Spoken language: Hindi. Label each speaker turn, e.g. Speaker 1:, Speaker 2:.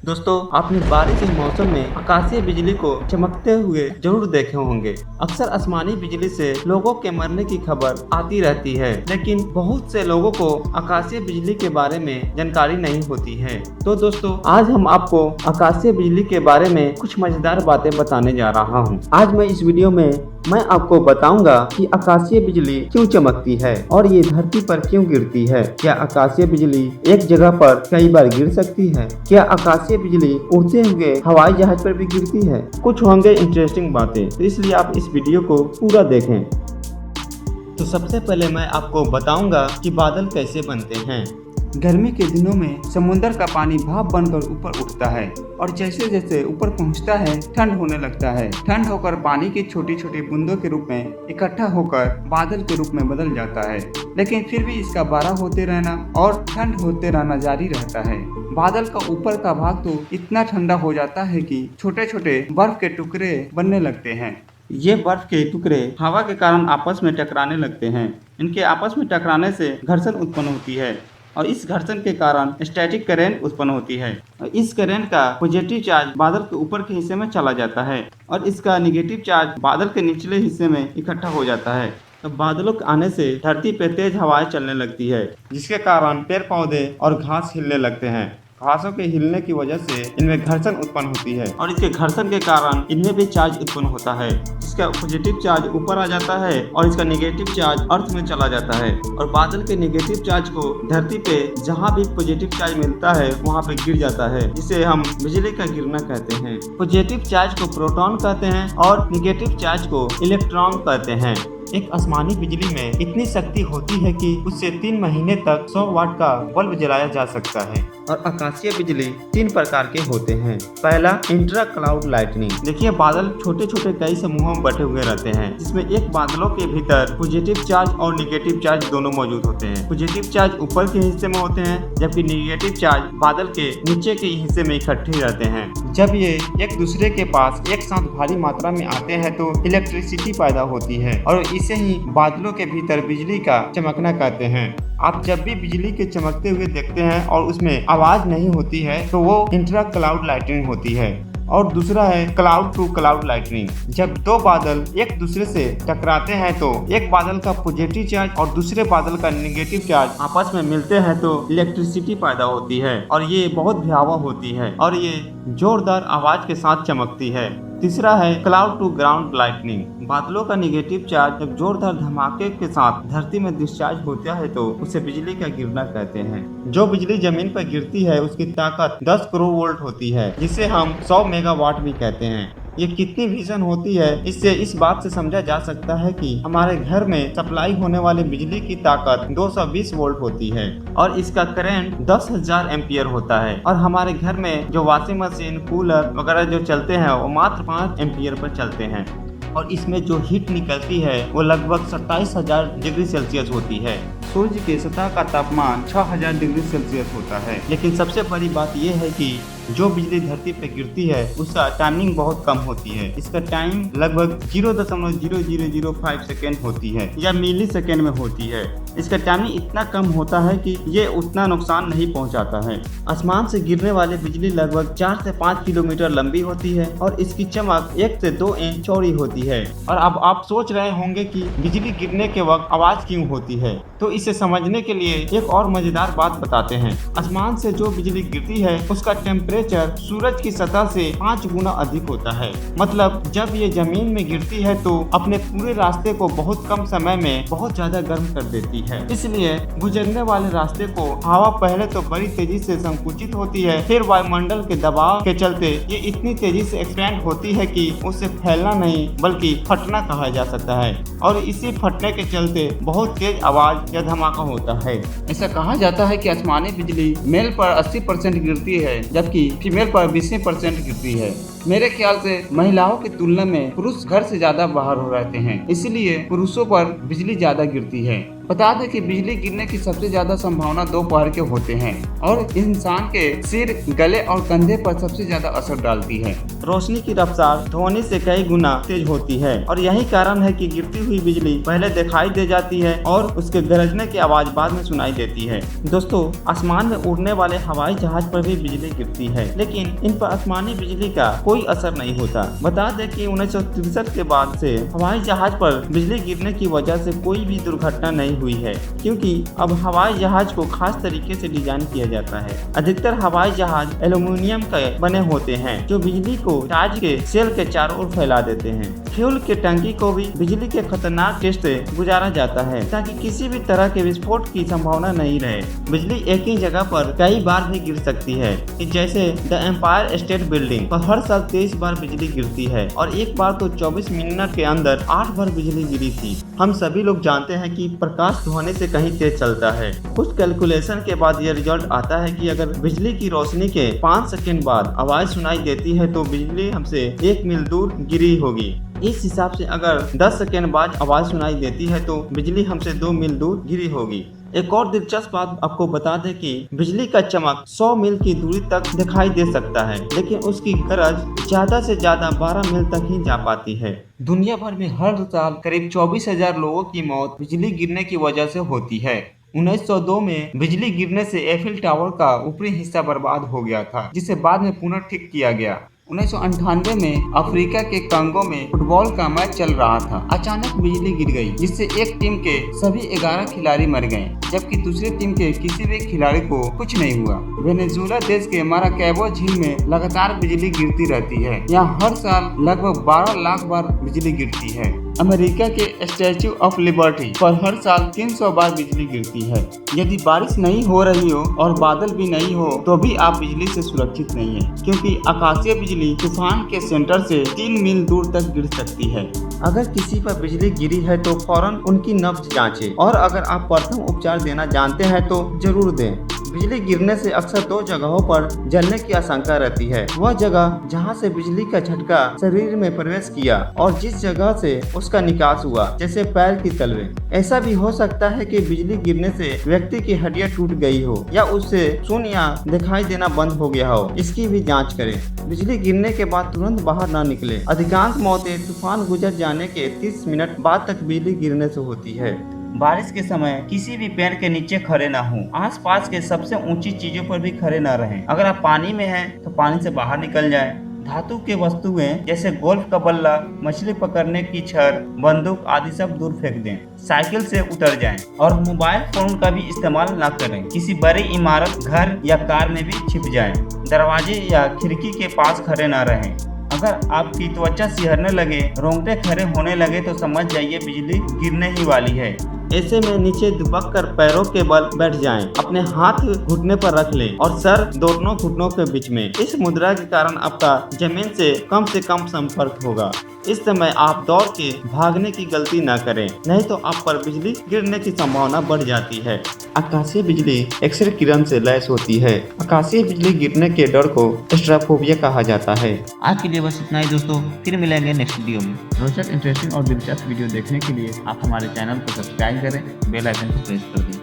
Speaker 1: दोस्तों, आपने बारिश के मौसम में आकाशीय बिजली को चमकते हुए जरूर देखे होंगे। अक्सर आसमानी बिजली से लोगों के मरने की खबर आती रहती है, लेकिन बहुत से लोगों को आकाशीय बिजली के बारे में जानकारी नहीं होती है। तो दोस्तों, आज हम आपको आकाशीय बिजली के बारे में कुछ मजेदार बातें बताने जा रहा हूँ। आज मैं इस वीडियो में आपको बताऊंगा कि आकाशीय बिजली क्यों चमकती है और ये धरती पर क्यों गिरती है। क्या आकाशीय बिजली एक जगह पर कई बार गिर सकती है? क्या आकाशीय बिजली उड़ते हुए हवाई जहाज पर भी गिरती है? कुछ होंगे इंटरेस्टिंग बातें, तो इसलिए आप इस वीडियो को पूरा देखें। तो सबसे पहले मैं आपको बताऊंगा कि बादल कैसे बनते हैं। गर्मी के दिनों में समुद्र का पानी भाप बनकर ऊपर उठता है और जैसे जैसे ऊपर पहुंचता है ठंड होने लगता है। ठंड होकर पानी की छोटी छोटी बूंदों के रूप में इकट्ठा होकर बादल के रूप में बदल जाता है, लेकिन फिर भी इसका बारा होते रहना और ठंड होते रहना जारी रहता है। बादल का ऊपर का भाग तो इतना ठंडा हो जाता है कि छोटे छोटे बर्फ के टुकड़े बनने लगते हैं। ये बर्फ के टुकड़े हवा के कारण आपस में टकराने लगते हैं। इनके आपस में टकराने से घर्षण उत्पन्न होती है और इस घर्षण के कारण स्टैटिक करंट उत्पन्न होती है। और इस करंट का पॉजिटिव चार्ज बादल के ऊपर के हिस्से में चला जाता है और इसका नेगेटिव चार्ज बादल के निचले हिस्से में इकट्ठा हो जाता है। तो बादलों के आने से धरती पे तेज हवाएं चलने लगती है, जिसके कारण पेड़ पौधे और घास हिलने लगते हैं। घासों के हिलने की वजह से इनमें घर्षण उत्पन्न होती है और इसके घर्षण के कारण इनमें भी चार्ज उत्पन्न होता है। इसका पॉजिटिव चार्ज ऊपर आ जाता है और इसका नेगेटिव चार्ज अर्थ में चला जाता है और बादल के नेगेटिव चार्ज को धरती पे जहाँ भी पॉजिटिव चार्ज मिलता है वहाँ पे गिर जाता है, जिसे हम बिजली का गिरना कहते हैं। पॉजिटिव चार्ज को प्रोटॉन कहते हैं और नेगेटिव चार्ज को इलेक्ट्रॉन कहते हैं। एक आसमानी बिजली में इतनी शक्ति होती है कि उससे 3 महीने तक 100 वाट का बल्ब जलाया जा सकता है। और आकाशीय बिजली 3 प्रकार के होते हैं। पहला, इंट्रा क्लाउड लाइटनिंग। देखिए, बादल छोटे छोटे कई समूहों में बटे हुए रहते हैं, जिसमें एक बादलों के भीतर पॉजिटिव चार्ज और नेगेटिव चार्ज दोनों मौजूद होते हैं। पॉजिटिव चार्ज ऊपर के हिस्से में होते हैं, जबकि नेगेटिव चार्ज बादल के नीचे के हिस्से में इकट्ठे रहते हैं। जब ये एक दूसरे के पास एक साथ भारी मात्रा में आते हैं तो इलेक्ट्रिसिटी पैदा होती है और इसे ही बादलों के भीतर बिजली का चमकना कहते हैं। आप जब भी बिजली के चमकते हुए देखते हैं और उसमें आवाज नहीं होती है तो वो इंट्रा क्लाउड लाइटनिंग होती है। और दूसरा है क्लाउड टू क्लाउड लाइटनिंग। जब दो बादल एक दूसरे से टकराते हैं तो एक बादल का पॉजिटिव चार्ज और दूसरे बादल का नेगेटिव चार्ज आपस में मिलते हैं तो इलेक्ट्रिसिटी पैदा होती है और ये बहुत भयावह होती है और ये जोरदार आवाज के साथ चमकती है। तीसरा है क्लाउड टू ग्राउंड लाइटनिंग। बादलों का नेगेटिव चार्ज जब जोरदार धमाके के साथ धरती में डिस्चार्ज होता है तो उसे बिजली का गिरना कहते हैं। जो बिजली जमीन पर गिरती है उसकी ताकत 10 करोड़ वोल्ट होती है, जिसे हम 100 मेगावाट भी कहते हैं। ये कितनी भीषण होती है, इससे इस बात से समझा जा सकता है कि हमारे घर में सप्लाई होने वाली बिजली की ताकत 220 वोल्ट होती है और इसका करंट 10,000 एम्पियर होता है। और हमारे घर में जो वॉशिंग मशीन, कूलर वगैरह जो चलते हैं वो मात्र 5 एम्पियर पर चलते हैं और इसमें जो हीट निकलती है वो लगभग 27,000 डिग्री सेल्सियस होती है। सूर्य की सतह का तापमान 6,000 डिग्री सेल्सियस होता है। लेकिन सबसे बड़ी बात यह है कि जो बिजली धरती पे गिरती है उसका टाइमिंग बहुत कम होती है। इसका टाइम लगभग 0.0005 सेकेंड होती है या मिली सेकेंड में होती है। इसका टाइमिंग इतना कम होता है कि ये उतना नुकसान नहीं पहुंचाता है। आसमान से गिरने वाली बिजली लगभग 4 से 5 किलोमीटर लंबी होती है और इसकी चमक 1 से 2 इंच चौड़ी होती है। और अब आप सोच रहे होंगे कि बिजली गिरने के वक्त आवाज क्यों होती है, तो इसे समझने के लिए एक और मजेदार बात बताते हैं। आसमान से जो बिजली गिरती है उसका टेम्परेचर सूरज की सतह से 5 गुना अधिक होता है। मतलब जब ये जमीन में गिरती है तो अपने पूरे रास्ते को बहुत कम समय में बहुत ज्यादा गर्म कर देती है। इसलिए गुजरने वाले रास्ते को हवा पहले तो बड़ी तेजी से संकुचित होती है, फिर वायुमंडल के दबाव के चलते ये इतनी तेजी से एक्सपेंड होती है कि उसे फैलना नहीं बल्कि फटना कहा जा सकता है और इसी फटने के चलते बहुत तेज आवाज या धमाका होता है। ऐसा कहा जाता है कि आसमानी बिजली मेल पर 80% गिरती है जबकि फीमेल पर 20% गिरती है। मेरे ख्याल से महिलाओं की तुलना में पुरुष घर से ज्यादा बाहर हो रहते हैं, इसलिए पुरुषों पर बिजली ज्यादा गिरती है। बता दें कि बिजली गिरने की सबसे ज्यादा संभावना दोपहर के होते हैं और इंसान के सिर, गले और कंधे पर सबसे ज्यादा असर डालती है। रोशनी की रफ्तार ध्वनि से कई गुना तेज होती है और यही कारण है कि गिरती हुई बिजली पहले दिखाई दे जाती है और उसके गरजने की आवाज बाद में सुनाई देती है। दोस्तों, आसमान में उड़ने वाले हवाई जहाज पर भी बिजली गिरती है, लेकिन इन पर आसमानी बिजली का कोई असर नहीं होता। बता दें कि 1963 के बाद से हवाई जहाज पर बिजली गिरने की वजह से कोई भी दुर्घटना नहीं हुई है, क्योंकि अब हवाई जहाज को खास तरीके से डिजाइन किया जाता है। अधिकतर हवाई जहाज एल्यूमिनियम के बने होते हैं जो बिजली को जहाज के सेल के चारों ओर फैला देते हैं। फ्यूल की टंकी को भी बिजली के खतरनाक टेस्ट से गुजारा जाता है ताकि किसी भी तरह के विस्फोट की संभावना नहीं रहे। बिजली एक ही जगह पर कई बार भी गिर सकती है, जैसे द एम्पायर स्टेट बिल्डिंग पर हर साल 23 बार बिजली गिरती है और एक बार तो 24 मिनट के अंदर 8 बार बिजली गिरी थी। हम सभी लोग जानते हैं कि प्रकाश ध्वनि से कहीं तेज चलता है। कुछ कैलकुलेशन के बाद यह रिजल्ट आता है कि अगर बिजली की रोशनी के 5 सेकंड बाद आवाज सुनाई देती है तो बिजली हमसे 1 मील दूर गिरी होगी। इस हिसाब से अगर 10 सेकंड बाद आवाज सुनाई देती है तो बिजली हमसे 2 मील दूर गिरी होगी। एक और दिलचस्प बात आपको बता दें कि बिजली का चमक 100 मील की दूरी तक दिखाई दे सकता है, लेकिन उसकी गरज ज्यादा से ज्यादा 12 मील तक ही जा पाती है। दुनिया भर में हर साल करीब 24,000 लोगों की मौत बिजली गिरने की वजह से होती है। 1902 में बिजली गिरने से एफिल टावर का ऊपरी हिस्सा बर्बाद हो गया था, जिसे बाद में पुनः ठीक किया गया। 1998 में अफ्रीका के कांगो में फुटबॉल का मैच चल रहा था। अचानक बिजली गिर गई, जिससे एक टीम के सभी 11 खिलाड़ी मर गए, जबकि दूसरी टीम के किसी भी खिलाड़ी को कुछ नहीं हुआ। वेनेजुएला देश के माराकैबो झील में लगातार बिजली गिरती रहती है। यहाँ हर साल लगभग 12 लाख बार बिजली गिरती है। अमेरिका के स्टैच्यू ऑफ लिबर्टी पर हर साल 300 बार बिजली गिरती है। यदि बारिश नहीं हो रही हो और बादल भी नहीं हो तो भी आप बिजली से सुरक्षित नहीं है, क्योंकि आकाशीय बिजली तूफान के सेंटर से 3 मील दूर तक गिर सकती है। अगर किसी पर बिजली गिरी है तो फौरन उनकी नब्ज जांचें और अगर आप प्रथम उपचार देना जानते हैं तो जरूर दें। बिजली गिरने से अक्सर 2 जगहों पर जलने की आशंका रहती है। वह जगह जहां से बिजली का झटका शरीर में प्रवेश किया और जिस जगह से उसका निकास हुआ, जैसे पैर की तलवे। ऐसा भी हो सकता है कि बिजली गिरने से व्यक्ति की हड्डियां टूट गई हो या उससे सुन या दिखाई देना बंद हो गया हो। इसकी भी जांच करें। बिजली गिरने के बाद तुरंत बाहर न निकले। अधिकांश मौतें तूफान गुजर जाने के 30 मिनट बाद तक बिजली गिरने से होती है। बारिश के समय किसी भी पेड़ के नीचे खड़े ना हों। आसपास के सबसे ऊंची चीजों पर भी खड़े ना रहें। अगर आप पानी में हैं तो पानी से बाहर निकल जाएं। धातु के वस्तुएं जैसे गोल्फ का बल्ला, मछली पकड़ने की छड़, बंदूक आदि सब दूर फेंक दें। साइकिल से उतर जाएं और मोबाइल फोन का भी इस्तेमाल न करें। किसी बड़ी इमारत, घर या कार में भी छिप जाएं। दरवाजे या खिड़की के पास खड़े न रहें। अगर आपकी त्वचा सिहरने लगे, रोंगटे खड़े होने लगे तो समझ जाइए बिजली गिरने ही वाली है। ऐसे में नीचे दुबक कर पैरों के बल बैठ जाएं। अपने हाथ घुटने पर रख लें और सर दोनों घुटनों के बीच में। इस मुद्रा के कारण आपका जमीन से कम संपर्क होगा। इस समय आप दौड़ के भागने की गलती न करें, नहीं तो आप पर बिजली गिरने की संभावना बढ़ जाती है। आकाशीय बिजली एक्स-रे किरण से लैस होती है। आकाशीय बिजली गिरने के डर को स्ट्राफोबिया कहा जाता है।
Speaker 2: आज के लिए बस इतना ही दोस्तों, फिर मिलेंगे नेक्स्ट वीडियो में।
Speaker 1: रोचक, इंटरेस्टिंग और दिलचस्प वीडियो देखने के लिए आप हमारे चैनल को सब्सक्राइब करें, बेल आइकन को प्रेस कर दें।